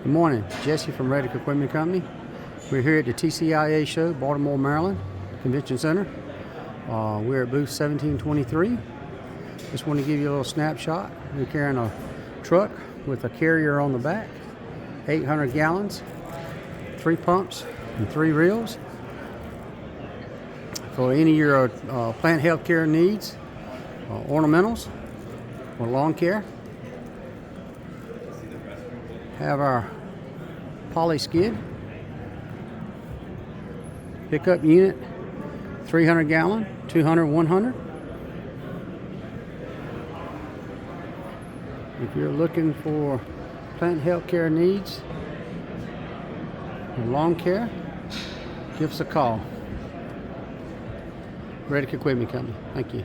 Good morning, Jesse from Reddick Equipment Company. We're here at the TCIA show, Baltimore, Maryland, Convention Center. We're at booth 1723. Just want to give you a little snapshot. We're carrying a truck with a carrier on the back, 800 gallons, 3 pumps, and 3 reels. For any of your plant health care needs, ornamentals, or lawn care. Have our poly skid, pickup unit, 300 gallon, 200, 100. If you're looking for plant health care needs and lawn care, give us a call. Reddick Equipment Company. Thank you.